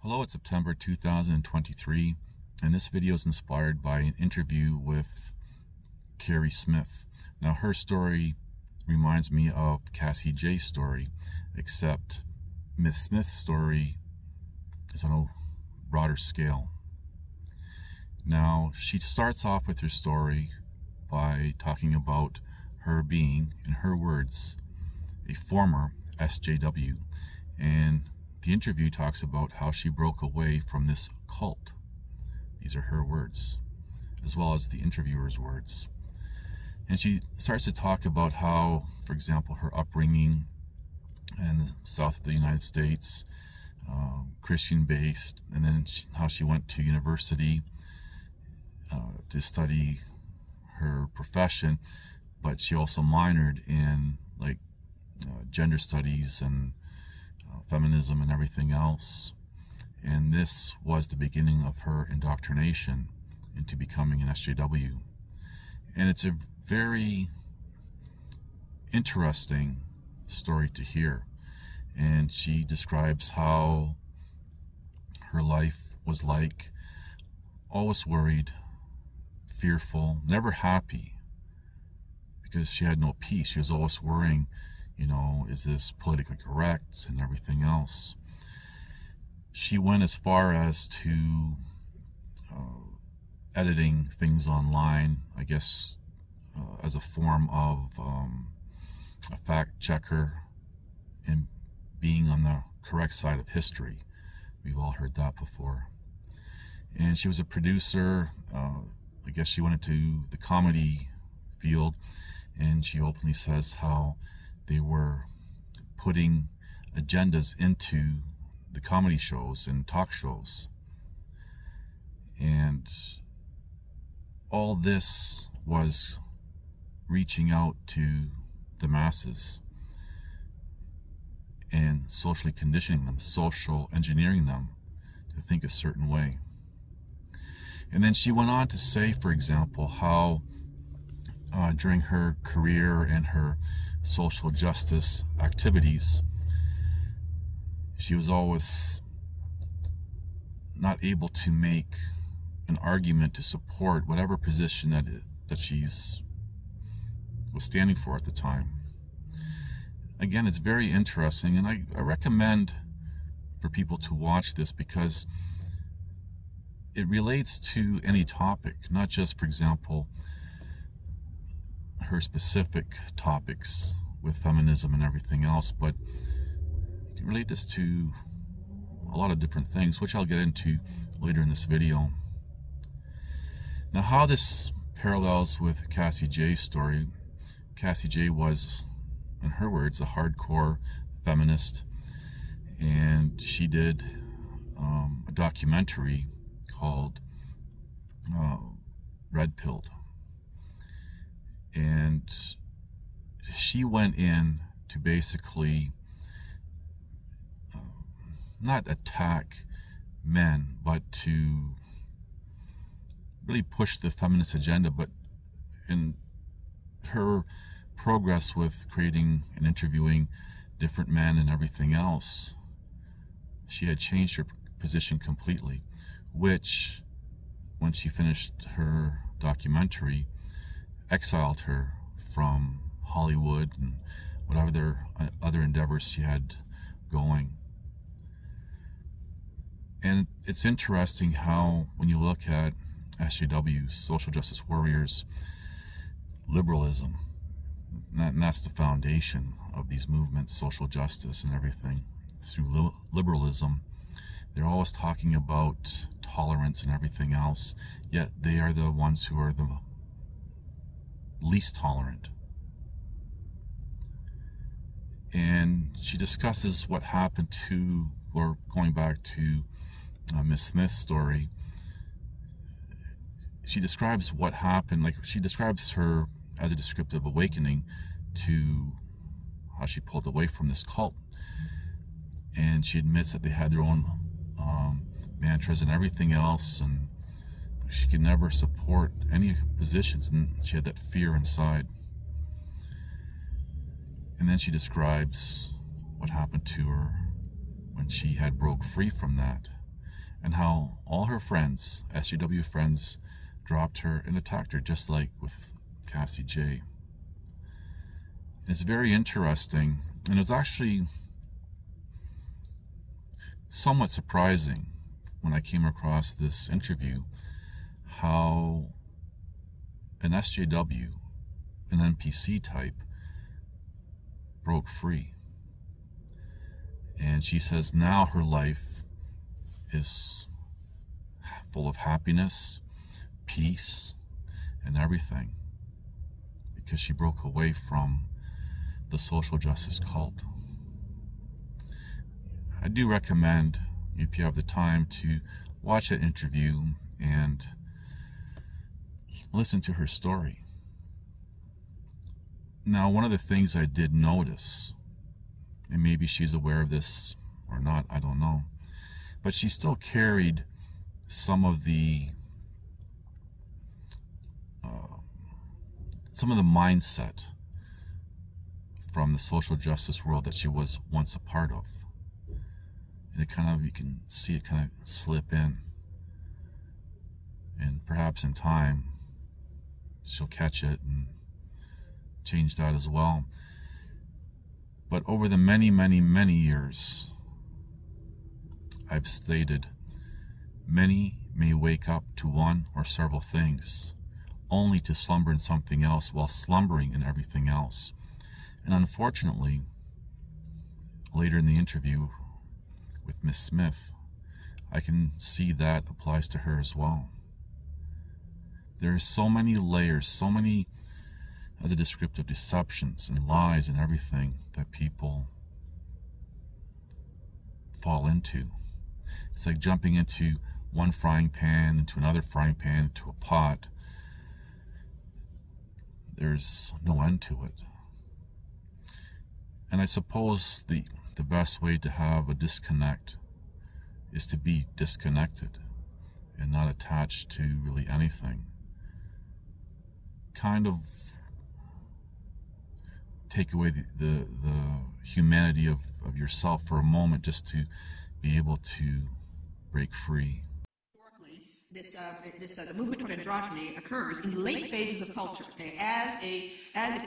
Hello, it's September 2023, and this video is inspired by an interview with Karrie Smith. Now, her story reminds me of Cassie Jaye's story, except Miss Smith's story is on a broader scale. Now, she starts off with her story by talking about her being, in her words, a former SJW, and the interview talks about how she broke away from this cult. These are her words, as well as the interviewer's words. And she starts to talk about how, for example, her upbringing in the south of the United States, Christian-based, and then how she went to university to study her profession, but she also minored in gender studies and feminism and everything else. And this was the beginning of her indoctrination into becoming an SJW. And it's a very interesting story to hear. And she describes how her life was like, always worried, fearful, never happy, because she had no peace. She was always worrying, is this politically correct and everything else. She went as far as to editing things online, I guess, as a form of a fact checker and being on the correct side of history. We've all heard that before. And she was a producer. I guess she went into the comedy field, and she openly says how they were putting agendas into the comedy shows and talk shows. And all this was reaching out to the masses and socially conditioning them, social engineering them to think a certain way. And then she went on to say, for example, how during her career and her social justice activities, she was always not able to make an argument to support whatever position that she's was standing for at the time. Again, it's very interesting, and I recommend for people to watch this because it relates to any topic, not just, for example, her specific topics with feminism and everything else, but you can relate this to a lot of different things, which I'll get into later in this video. Now, how this parallels with Cassie Jaye's story. Cassie Jaye was, in her words, a hardcore feminist, and she did a documentary called Red Pilled. And she went in to basically not attack men, but to really push the feminist agenda. But in her progress with creating and interviewing different men and everything else, she had changed her position completely, which, when she finished her documentary, exiled her from Hollywood and whatever other endeavors she had going. And it's interesting how, when you look at SJWs, social justice warriors, liberalism, and that's the foundation of these movements, social justice and everything, through liberalism, they're always talking about tolerance and everything else, yet they are the ones who are the least tolerant. And she discusses what happened to, or going back to Miss Smith's story, she describes what happened, she describes her as a descriptive awakening to how she pulled away from this cult. And she admits that they had their own mantras and everything else, and she could never support any positions, and she had that fear inside. And then she describes what happened to her when she had broke free from that and how all her friends, SJW friends, dropped her and attacked her, just like with Cassie Jaye. It's very interesting, and it's actually somewhat surprising when I came across this interview, how an SJW, an NPC type, broke free. And she says now her life is full of happiness, peace, and everything, because she broke away from the social justice cult. I do recommend, if you have the time, to watch that interview and listen to her story. Now, one of the things I did notice, and maybe she's aware of this or not, I don't know, but she still carried some of the mindset from the social justice world that she was once a part of. And it kind of, you can see it kind of slip in. And perhaps in time, she'll catch it and change that as well. But over the many, many, many years, I've stated, many may wake up to one or several things, only to slumber in something else while slumbering in everything else. And unfortunately, later in the interview with Miss Smith, I can see that applies to her as well. There are so many layers, so many, as a descriptive, deceptions and lies and everything that people fall into. It's like jumping into one frying pan, into another frying pan, into a pot. There's no end to it. And I suppose the best way to have a disconnect is to be disconnected and not attached to really anything. Kind of take away the humanity of yourself for a moment, just to be able to break free. The movement toward androgyny occurs in the late phases of culture, okay, as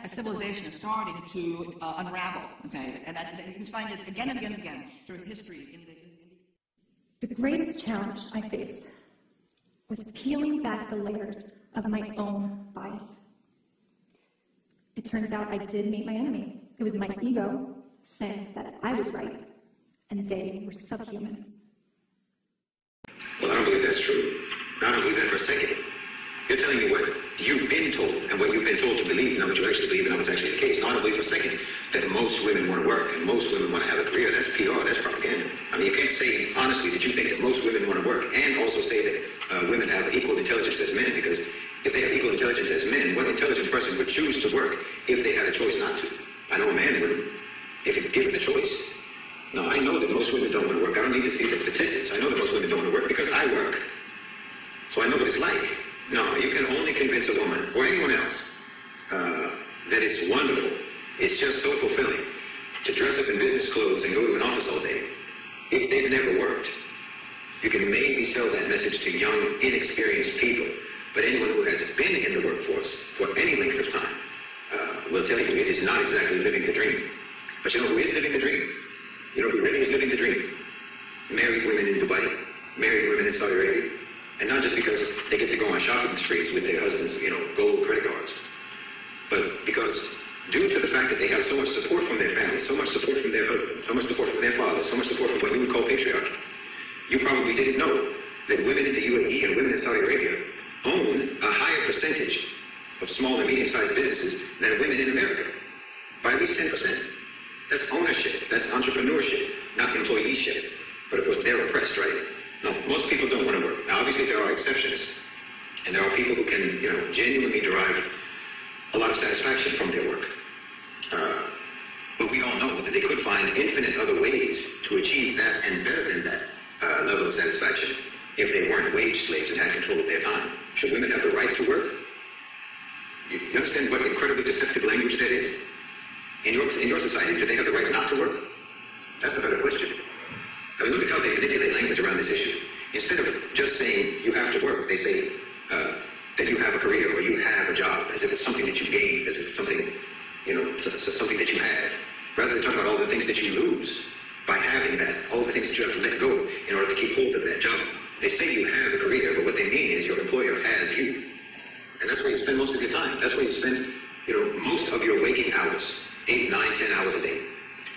a civilization is starting to unravel, okay, and you can find it again and again and again through history. The greatest challenge I faced was peeling back the layers of my own bias. It turns out I did meet my enemy. It was my ego saying that I was right and they were subhuman. Well, I don't believe that's true. I don't believe that for a second. You're telling me what you've been told and what you've been told to believe, not what you actually believe, and not what's actually the case. No, I don't believe for a second that most women want to work and most women want to have a career. That's PR, that's propaganda. I mean, you can't say honestly that you think that most women want to work and also say that women have equal intelligence as men, because if they have equal intelligence as men, what intelligent person would choose to work if they had a choice not to? I know a man wouldn't, if he's given the choice. No, I know that most women don't want to work. I don't need to see the statistics. I know that most women don't want to work because I work. So I know what it's like. No, you can only convince a woman or anyone else that it's wonderful. It's just so fulfilling to dress up in business clothes and go to an office all day if they've never worked. You can maybe sell that message to young, inexperienced people, but anyone who has been in the workforce for any length of time will tell you it is not exactly living the dream. But you know who is living the dream? You know who really is living the dream? Married women in Dubai, married women in Saudi Arabia. And not just because they get to go on shopping sprees with their husbands, gold credit cards, but because due to the fact that they have so much support from their family, so much support from their husbands, so much support from their fathers, so much support from what you would call patriarchy. You probably didn't know that women in the UAE and women in Saudi Arabia own a higher percentage of small and medium-sized businesses than women in America, by at least 10%. That's ownership, that's entrepreneurship, not employeeship. But of course, they're oppressed, right? No, most people don't want to work. Now, obviously, there are exceptions, and there are people who can, genuinely derive a lot of satisfaction from their work. But we all know that they could find infinite other ways to achieve that and better than that level of satisfaction if they weren't wage slaves and had control of their time. Should women have the right to work? You understand what incredibly deceptive language that is? In your society, do they have the right not to work? That's a better question. I mean, look at how they manipulate language around this issue. Instead you have to work. They say that you have a career or you have a job, as if it's something that you gain, as if it's something, something that you have, rather than talk about all the things that you lose by having that, all the things that you have to let go in order to keep hold of that job. They say you have a career, but what they mean is your employer has you. And that's where you spend most of your time. That's where you spend, most of your waking hours, 8, 9, 10 hours a day,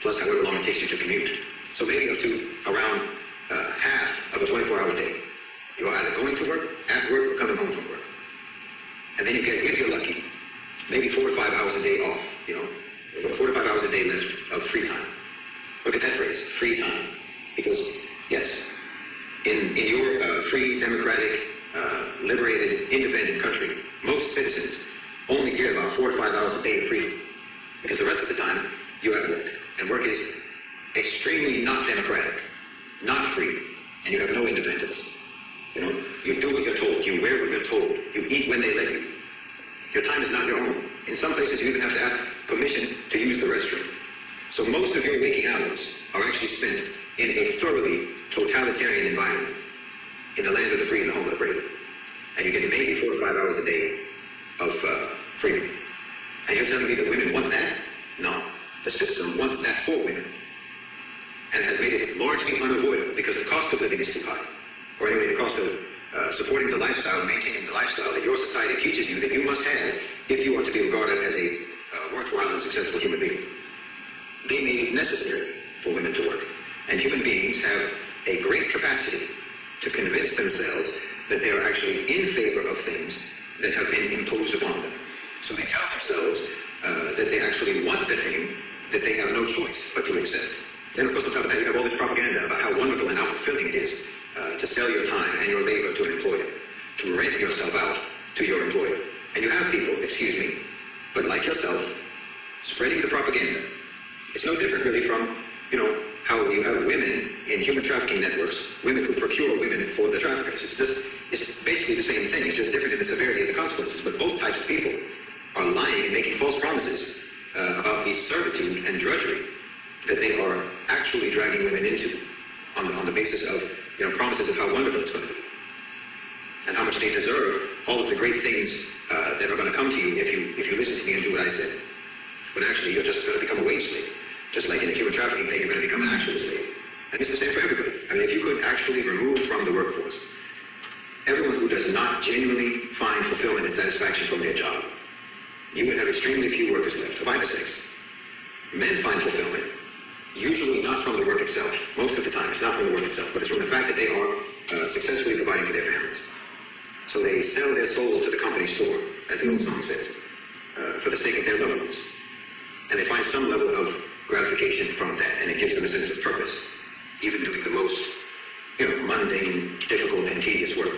plus however long it takes you to commute. So maybe up to around half of a 24-hour day. You're either going to work, at work, or coming home from work. And then you get, if you're lucky, maybe 4 or 5 hours a day off, 4 to 5 hours a day left of free time. Look at that phrase, free time. Because, yes, in your free, democratic, liberated, independent country, most citizens only get about 4 to 5 hours a day of freedom. Because the rest of the time, you're at work. And work is extremely not democratic, not free, and you have no independence. You do what you're told, you wear what you're told, you eat when they let you. Your time is not your own. In some places, you even have to ask permission to use the restroom. So most of your waking hours are actually spent in a thoroughly totalitarian environment, in the land of the free and the home of the brave. And you get maybe 4 or 5 hours a day of freedom. And you're telling me that women want that? No. The system wants that for women. And has made it largely unavoidable because the cost of living is too high. Or anyway, the cost of supporting the lifestyle, maintaining the lifestyle that your society teaches you that you must have if you are to be regarded as a worthwhile and successful human being. They made it necessary for women to work. And human beings have a great capacity to convince themselves that they are actually in favor of things that have been imposed upon them. So they tell themselves that they actually want the thing that they have no choice but to accept. Then, of course, on top of that, you have all this propaganda about how wonderful and how fulfilling it is to sell your time and your labor to an employer, to rent yourself out to your employer. And you have people, excuse me, but like yourself, spreading the propaganda. It's no different really from, how you have women in human trafficking networks, women who procure women for the traffickers. It's basically the same thing. It's just different in the severity of the consequences. But both types of people are lying and making false promises about the servitude and drudgery that they are actually dragging women into on the basis of, promises of how wonderful it's going to be and how much they deserve all of the great things that are going to come to you if you listen to me and do what I said. But actually, you're just going to become a wage slave. Just like in the human trafficking thing, you're going to become an actual slave. And it's the same for everybody. I mean, if you could actually remove from the workforce everyone who does not genuinely find fulfillment and satisfaction from their job, you would have extremely few workers left of either sex. Men find fulfillment, usually not from the work itself. Most of the time, it's not from the work itself, but it's from the fact that they are successfully providing for their families. So they sell their souls to the company store, as the old song says, for the sake of their loved ones. And they find some level of gratification from that, and it gives them a sense of purpose, even doing the most, mundane, difficult, and tedious work.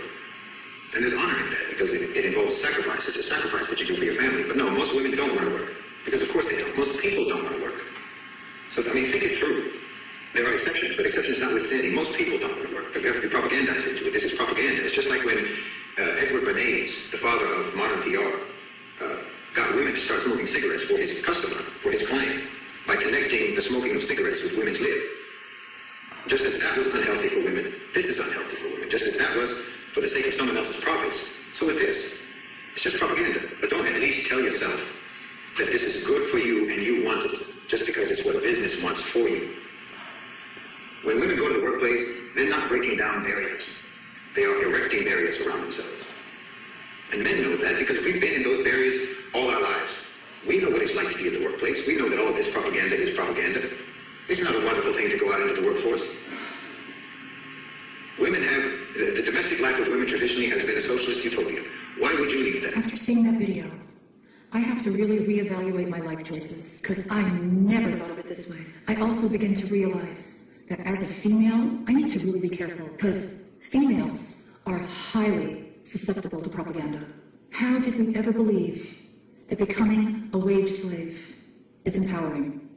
And there's honor in that, because it involves sacrifice. It's a sacrifice that you do for your family. But no, most women don't want to work, because of course they don't. Most people don't want to work. So, think it through. There are exceptions, but exceptions notwithstanding, most people don't want to work. But you have to be propagandized into it. This is propaganda. It's just like when Edward Bernays, the father of modern PR, got women to start smoking cigarettes for his customer, for his client, by connecting the smoking of cigarettes with women's lib. Just as that was unhealthy for women, this is unhealthy for women. Just as that was for the sake of someone else's profits, so is this. It's just propaganda. But don't at least tell yourself that this is good for you and you want it, just because it's what business wants for you. When women go to the workplace, they're not breaking down barriers. They are erecting barriers around themselves. And men know that because we've been in those barriers all our lives. We know what it's like to be in the workplace. We know that all of this propaganda is propaganda. It's not a wonderful thing to go out into the workforce. Women have, the domestic life of women traditionally has been a socialist utopia. Why would you leave that? After seeing that video, I have to really reevaluate my life choices, because I never thought of it this way. I also begin to realize that as a female, I need to really be careful, because females are highly susceptible to propaganda. How did we ever believe that becoming a wage slave is empowering?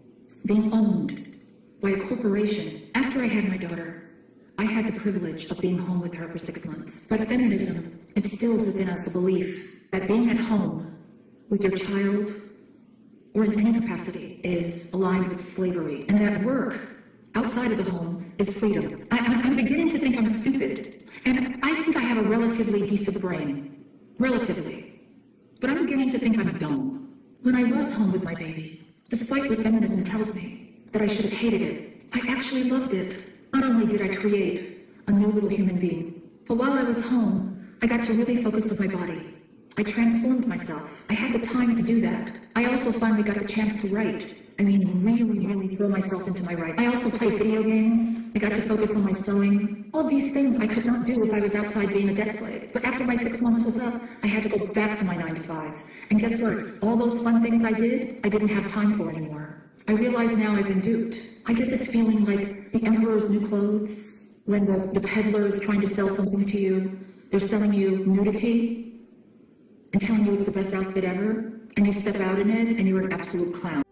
Being owned by a corporation. After I had my daughter, I had the privilege of being home with her for 6 months. But feminism instills within us a belief that being at home with your child or in any capacity is aligned with slavery, and that work outside of the home is freedom. I'm beginning to think I'm stupid. And I think I have a relatively decent brain. Relatively. But I'm beginning to think I'm dumb. When I was home with my baby, despite what feminism tells me, that I should have hated it, I actually loved it. Not only did I create a new little human being, but while I was home, I got to really focus on my body. I transformed myself. I had the time to do that. I also finally got the chance to write. I mean, really throw myself into my writing. I also played video games. I got to focus on my sewing. All these things I could not do if I was outside being a debt slave. But after my 6 months was up, I had to go back to my 9 to 5. And guess what? All those fun things I didn't have time for anymore. I realize now I've been duped. I get this feeling like the emperor's new clothes, when the peddler is trying to sell something to you. They're selling you nudity and telling you it's the best outfit ever, and you step out in it and you're an absolute clown.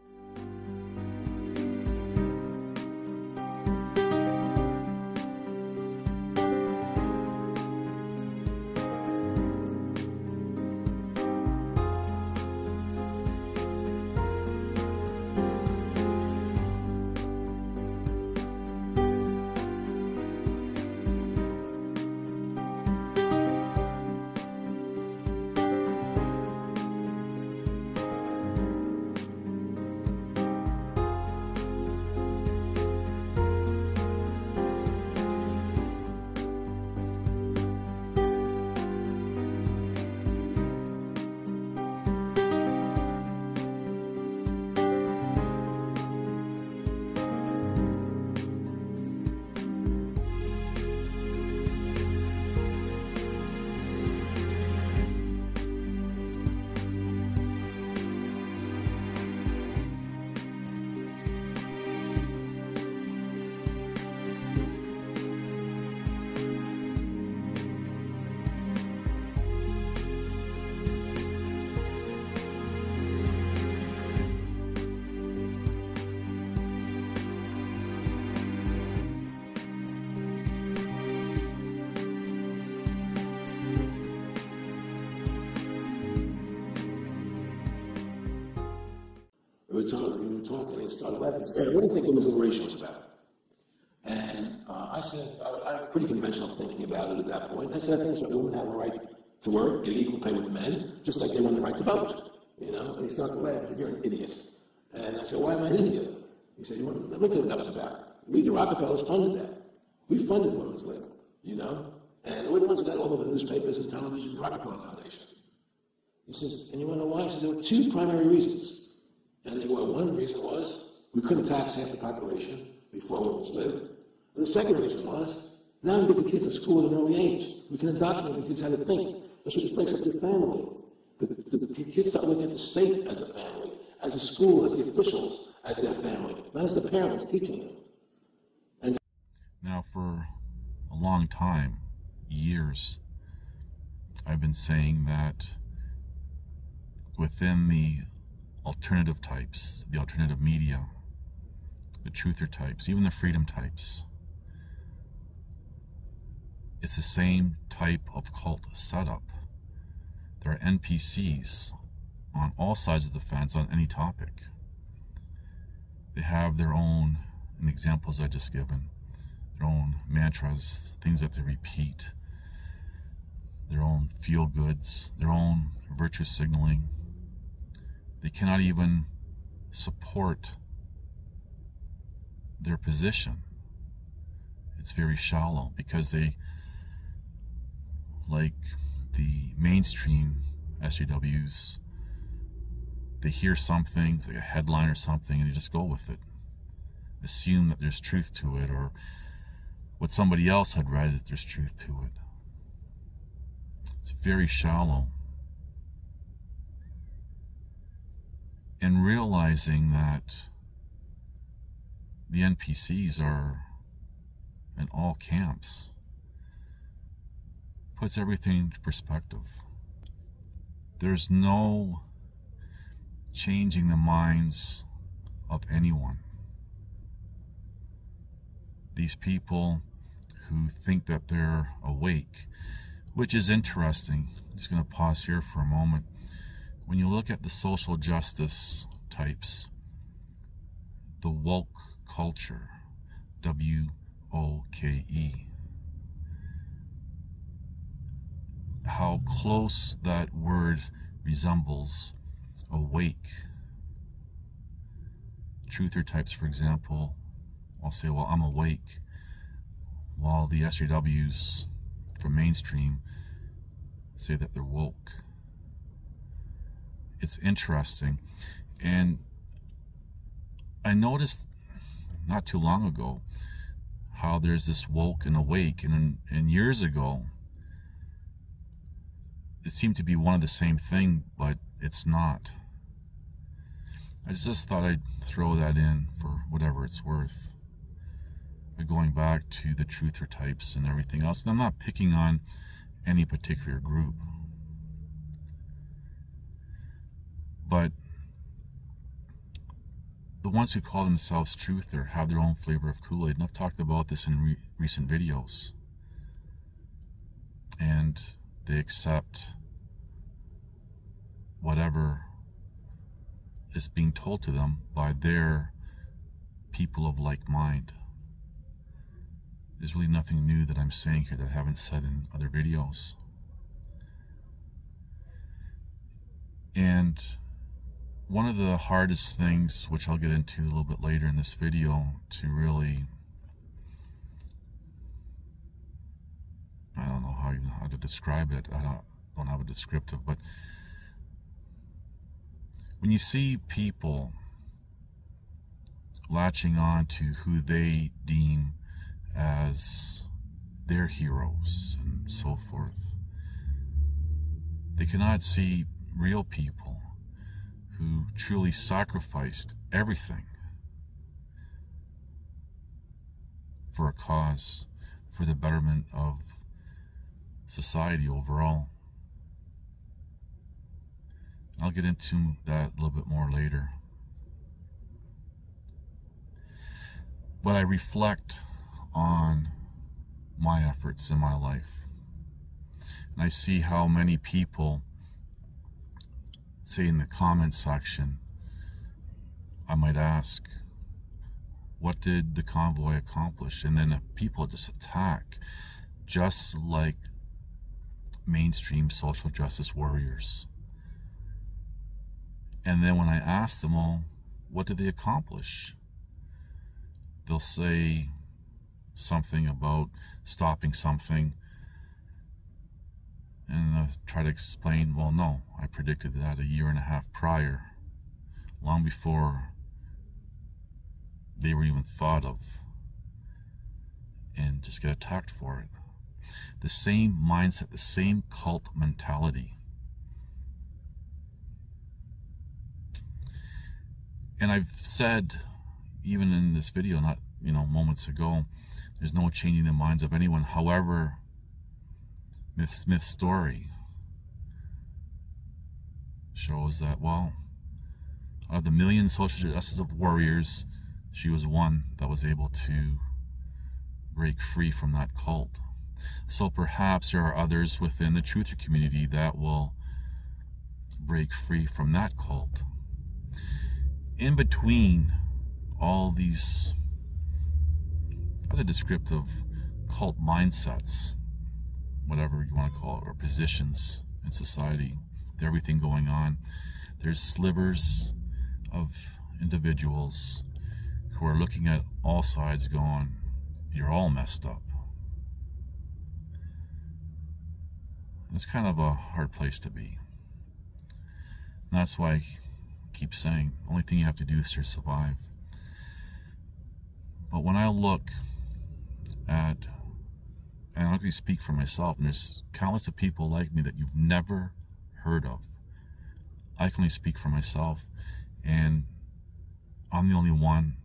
We were talking and started laughing. What do you think women's liberation was about? And I said, I'm pretty conventional thinking about it at that point. I said, I think that women have a right to work, get equal pay with men, just like they have the right to vote. You know? And he started laughing. He said, you're an idiot. And I said, why am I an idiot? He said, look at what that was about. We, the Rockefellers, funded that. We funded women's lib, you know? And we're the ones who got all over the newspapers and television, the Rockefeller Foundation. He says, and you want to know why? He says, there were two primary reasons. And one reason was we couldn't tax half the population before women's lib. And the second reason was, now we get the kids in school at an early age. We can indoctrinate the kids how to think. That's what breaks up their family. The kids start looking at the state as the family, as the school, as the officials, as their family, not as the parents teaching them. And now, for a long time, years, I've been saying that within the alternative types, the alternative media, the truther types, even the freedom types, it's the same type of cult setup. There are NPCs on all sides of the fence on any topic. They have their own, in the examples I just given, their own mantras, things that they repeat, their own feel-goods, their own virtue signaling. They cannot even support their position. It's very shallow because they, like the mainstream SJWs, they hear something, like a headline or something, and they just go with it. Assume that there's truth to it, or what somebody else had read, that there's truth to it. It's very shallow. And realizing that the NPCs are in all camps puts everything into perspective. There's no changing the minds of anyone. These people who think that they're awake, which is interesting. I'm just going to pause here for a moment. When you look at the social justice types, the woke culture, W-O-K-E. How close that word resembles awake. Truther types, for example, I'll say, well, I'm awake, while the SJWs from mainstream say that they're woke. It's interesting. And I noticed not too long ago how there's this woke and awake, and years ago it seemed to be one and the same thing, but it's not. I just thought I'd throw that in for whatever it's worth. But going back to the truther types and everything else, and I'm not picking on any particular group, but the ones who call themselves truther have their own flavor of Kool-Aid, and I've talked about this in recent videos. And they accept whatever is being told to them by their people of like mind. There's really nothing new that I'm saying here that I haven't said in other videos. And one of the hardest things, which I'll get into a little bit later in this video, to really, I don't know how to describe it. I don't have a descriptive, but when you see people latching on to who they deem as their heroes and so forth, they cannot see real people who truly sacrificed everything for a cause, for the betterment of society overall. I'll get into that a little bit more later. But I reflect on my efforts in my life, and I see how many people say in the comment section, I might ask, what did the convoy accomplish? And then people just attack, just like mainstream social justice warriors. And then when I ask them, well, what did they accomplish? They'll say something about stopping something, and I'll try to explain, well, no, I predicted that a year and a half prior, long before they were even thought of, and just get attacked for it. The same mindset, the same cult mentality. And I've said, even in this video, not moments ago, there's no changing the minds of anyone. However, Smith's story shows that, well, out of the million social justice warriors, she was one that was able to break free from that cult. So perhaps there are others within the truther community that will break free from that cult. In between all these other descriptive cult mindsets, whatever you want to call it, or positions in society, with everything going on, there's slivers of individuals who are looking at all sides going, you're all messed up. It's kind of a hard place to be. And that's why I keep saying, the only thing you have to do is to survive. But when I look at, and I'm not going to speak for myself, and there's countless of people like me that you've never heard of. I can only speak for myself, and I'm the only one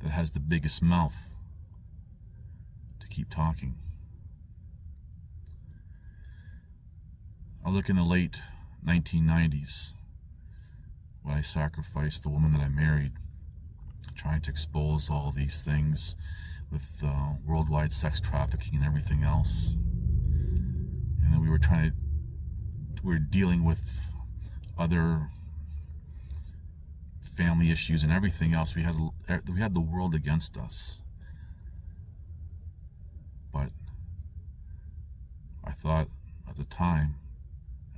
that has the biggest mouth to keep talking. I look in the late 1990s when I sacrificed the woman that I married, trying to expose all these things with worldwide sex trafficking and everything else. And then we were dealing with other family issues and everything else. We had the world against us. thought at the time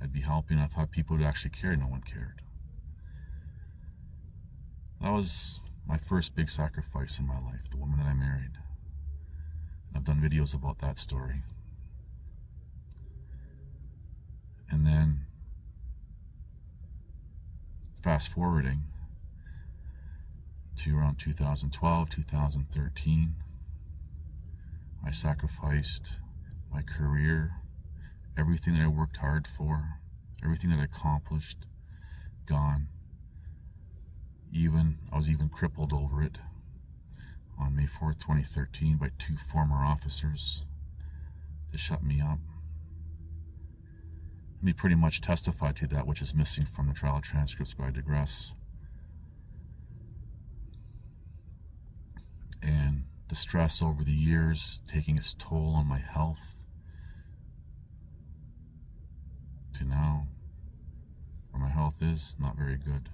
I'd be helping. I thought people would actually care. No one cared. That was my first big sacrifice in my life, the woman that I married. I've done videos about that story. And then, fast forwarding to around 2012, 2013, I sacrificed my career, everything that I worked hard for, everything that I accomplished, gone. I was even crippled over it on May 4th, 2013 by 2 former officers. They shut me up. And they pretty much testified to that, which is missing from the trial transcripts, but I digress. And the stress over the years taking its toll on my health, to now, where my health is not very good.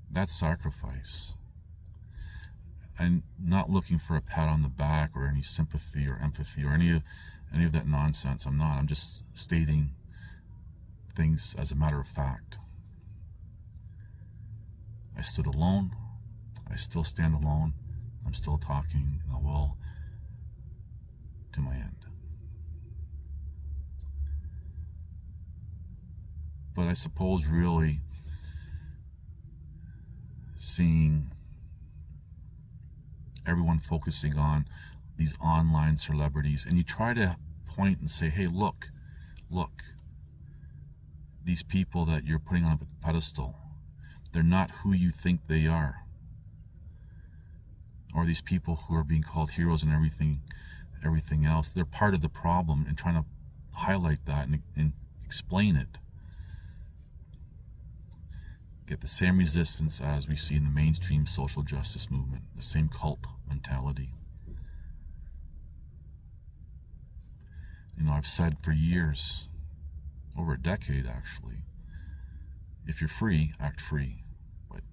That's sacrifice. I'm not looking for a pat on the back or any sympathy or empathy or any of that nonsense. I'm not. I'm just stating things as a matter of fact. I stood alone. I still stand alone. I'm still talking, and I will to my end. But I suppose really seeing everyone focusing on these online celebrities, and you try to point and say, hey, look, these people that you're putting on a pedestal, they're not who you think they are. Or these people who are being called heroes and everything else, they're part of the problem, and trying to highlight that and explain it. Get the same resistance as we see in the mainstream social justice movement, the same cult mentality. You know, I've said for years, over a decade actually, if you're free, act free. But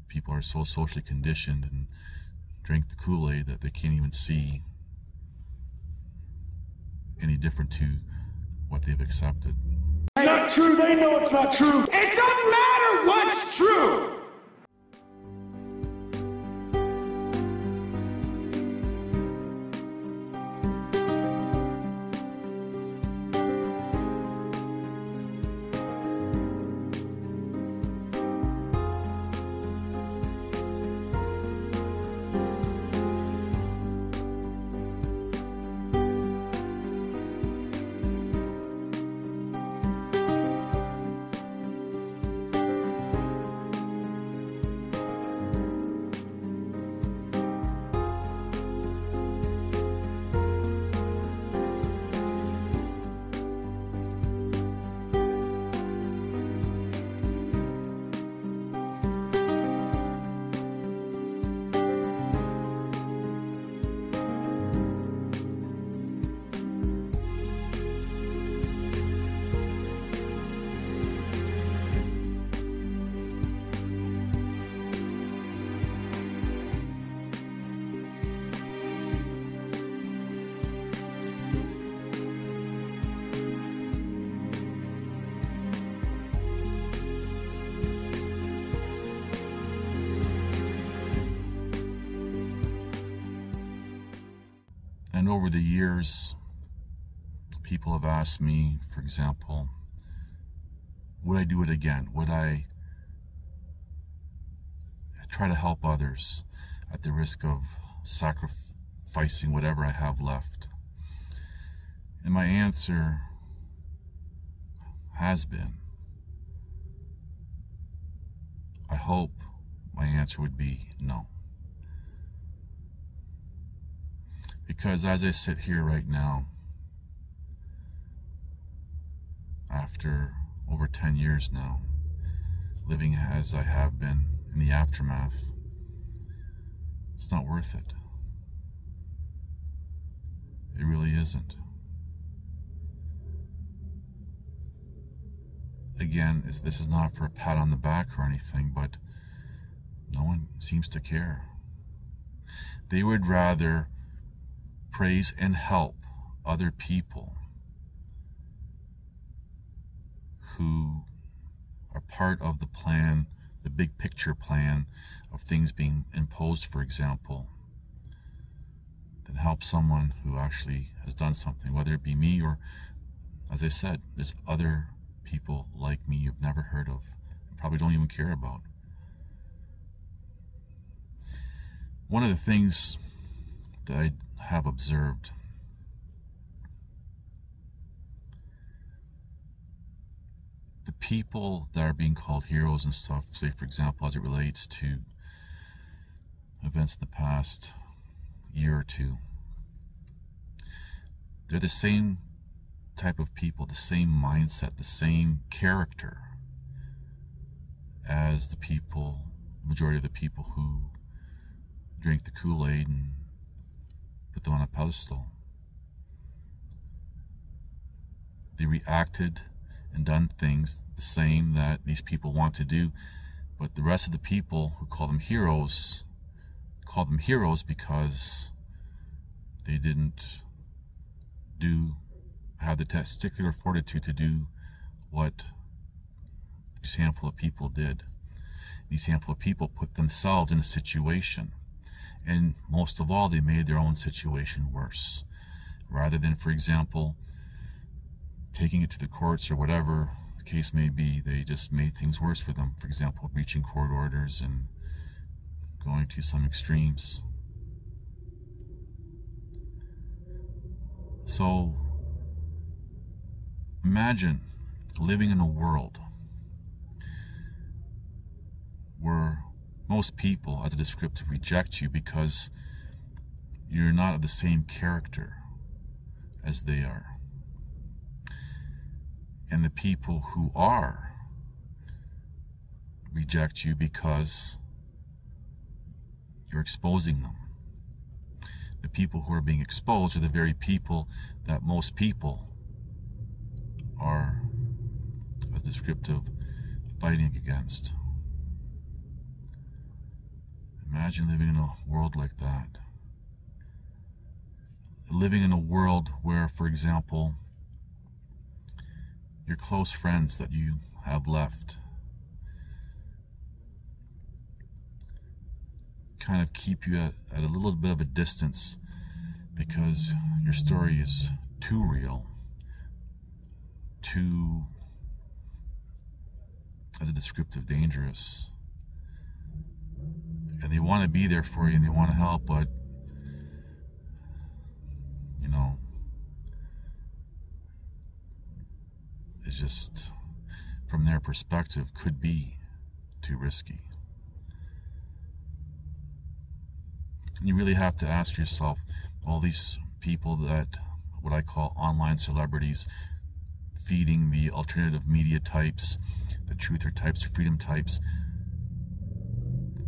people are so socially conditioned and drink the Kool-Aid that they can't even see any different to what they've accepted. It's not true, they know it's not true. It doesn't matter what's true. And over the years, people have asked me, for example, would I do it again? Would I try to help others at the risk of sacrificing whatever I have left? And my answer has been, I hope my answer would be no. Because as I sit here right now, after over 10 years now, living as I have been in the aftermath, it's not worth it. It really isn't. Again, this is not for a pat on the back or anything, but no one seems to care. They would rather praise and help other people who are part of the plan, the big picture plan of things being imposed, for example, than help someone who actually has done something, whether it be me or, as I said, there's other people like me you've never heard of and probably don't even care about. One of the things that I have observed, the people that are being called heroes and stuff, say for example as it relates to events in the past year or two, they're the same type of people, the same mindset, the same character as the people, majority of the people who drink the Kool-Aid and put them on a pedestal. They reacted and done things the same that these people want to do, but the rest of the people who call them heroes because they didn't have the testicular fortitude to do what this handful of people did. These handful of people put themselves in a situation, and most of all, they made their own situation worse. Rather than, for example, taking it to the courts or whatever the case may be, they just made things worse for them. For example, breaching court orders and going to some extremes. So imagine living in a world where most people, as a descriptive, reject you because you're not of the same character as they are. And the people who are reject you because you're exposing them. The people who are being exposed are the very people that most people are, as descriptive, fighting against. Imagine living in a world like that. Living in a world where, for example, your close friends that you have left kind of keep you at a little bit of a distance because your story is too real, too, as a descriptive, dangerous. And they want to be there for you and they want to help, but you know, it's just, from their perspective, could be too risky. And you really have to ask yourself, all these people that, what I call online celebrities, feeding the alternative media types, the truther types, the freedom types,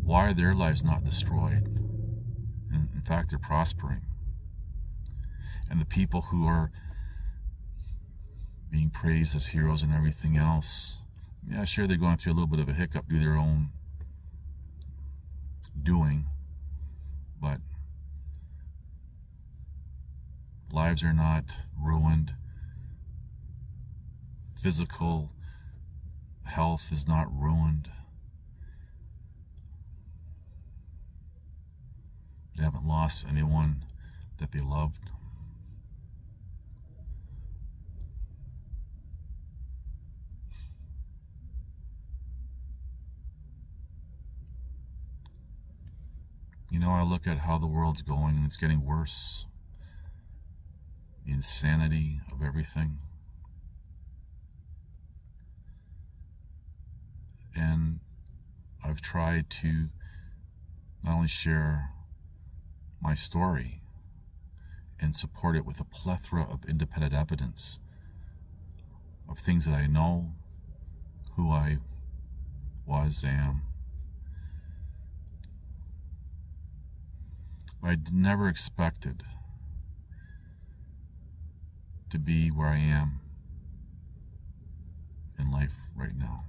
why are their lives not destroyed? In fact, they're prospering. And the people who are being praised as heroes and everything else, yeah, sure, they're going through a little bit of a hiccup, do their own doing, but lives are not ruined. Physical health is not ruined. They haven't lost anyone that they loved. You know, I look at how the world's going and it's getting worse. The insanity of everything. And I've tried to not only share my story and support it with a plethora of independent evidence of things that I know, who I am. I never expected to be where I am in life right now,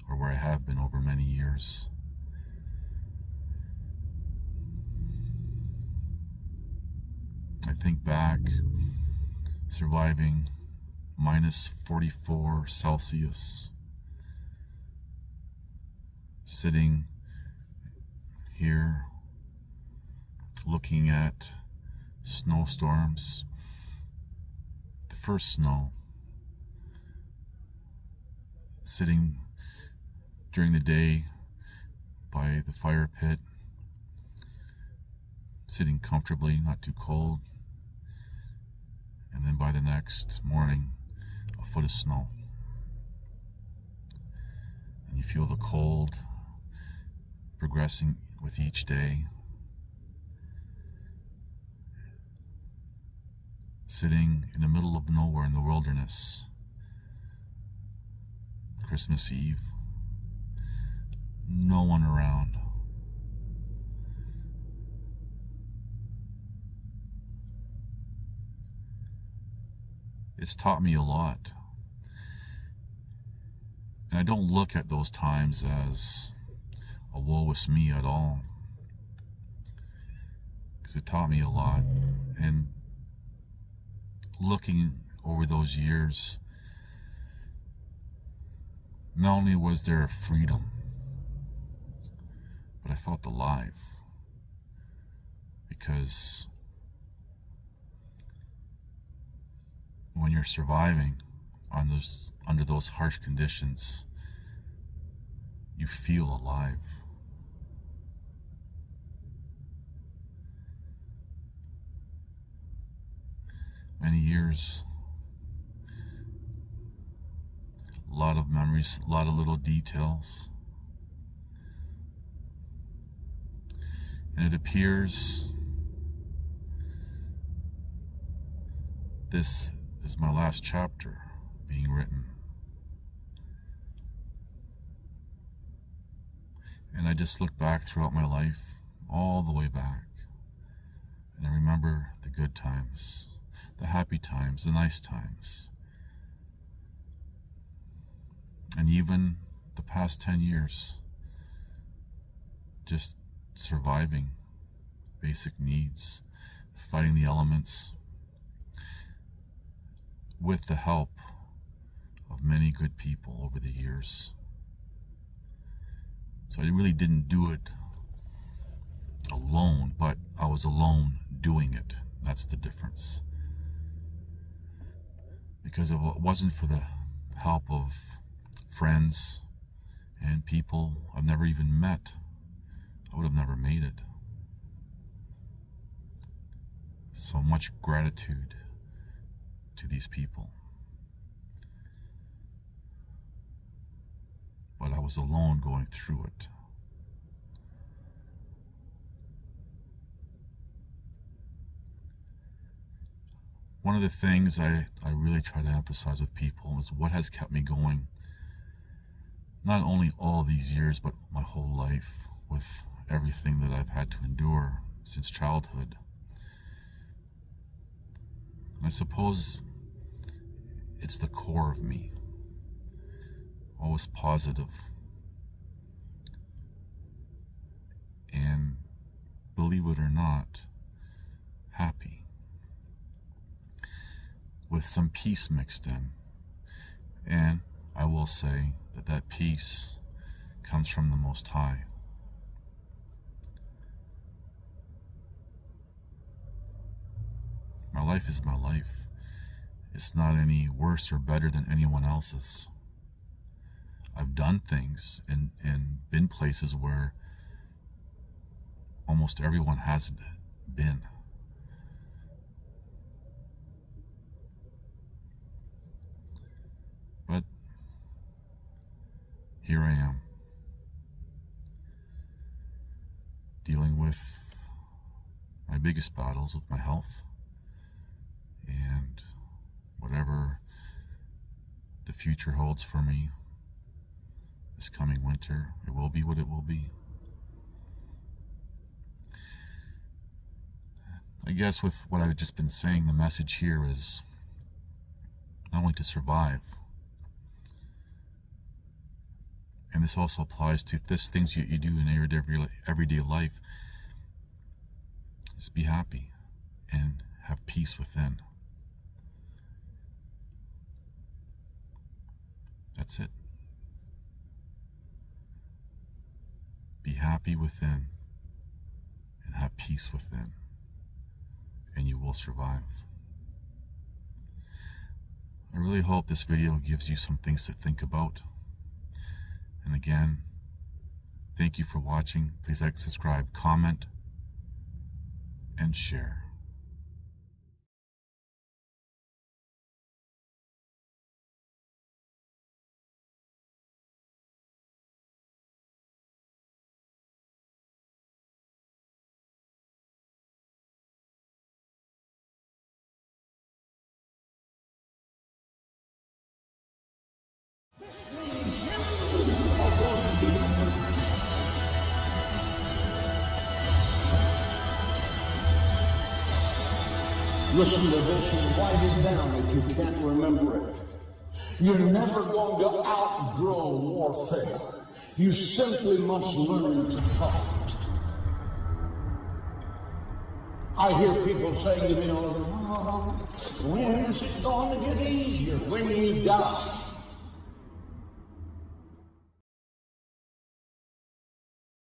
or where I have been over many years. I think back, surviving minus 44 Celsius, sitting here looking at snowstorms, the first snow, sitting during the day by the fire pit, sitting comfortably, not too cold, and then by the next morning, a foot of snow. And you feel the cold progressing with each day. Sitting in the middle of nowhere in the wilderness, Christmas Eve, no one around. It's taught me a lot. And I don't look at those times as a woe is me at all, because it taught me a lot. And looking over those years, not only was there a freedom, but I felt alive, because when you're surviving under those harsh conditions, you feel alive. Many years, a lot of memories, a lot of little details. And it appears this is my last chapter being written. And I just look back throughout my life, all the way back, and I remember the good times, the happy times, the nice times, and even the past 10 years, just surviving basic needs, fighting the elements, with the help of many good people over the years. So I really didn't do it alone, but I was alone doing it. That's the difference. Because if it wasn't for the help of friends and people I've never even met, I would have never made it. So much gratitude to these people. But I was alone going through it. One of the things I really try to emphasize with people is what has kept me going, not only all these years, but my whole life, with everything that I've had to endure since childhood. And I suppose it's the core of me, always positive, and believe it or not, happy, with some peace mixed in. And I will say that that peace comes from the Most High. My life is my life. It's not any worse or better than anyone else's. I've done things and been places where almost everyone hasn't been. But here I am, dealing with my biggest battles with my health, and whatever the future holds for me this coming winter, it will be what it will be. I guess with what I've just been saying, the message here is not only to survive, and this also applies to things you do in your everyday life, just be happy and have peace within. That's it. Be happy within and have peace within, and you will survive. I really hope this video gives you some things to think about. And again, thank you for watching. Please like, subscribe, comment, and share. Listen to this and write it down if you can't remember it. You're never going to outgrow warfare. You simply must learn to fight. I hear people saying to me all the time, when is it going to get easier? When you die.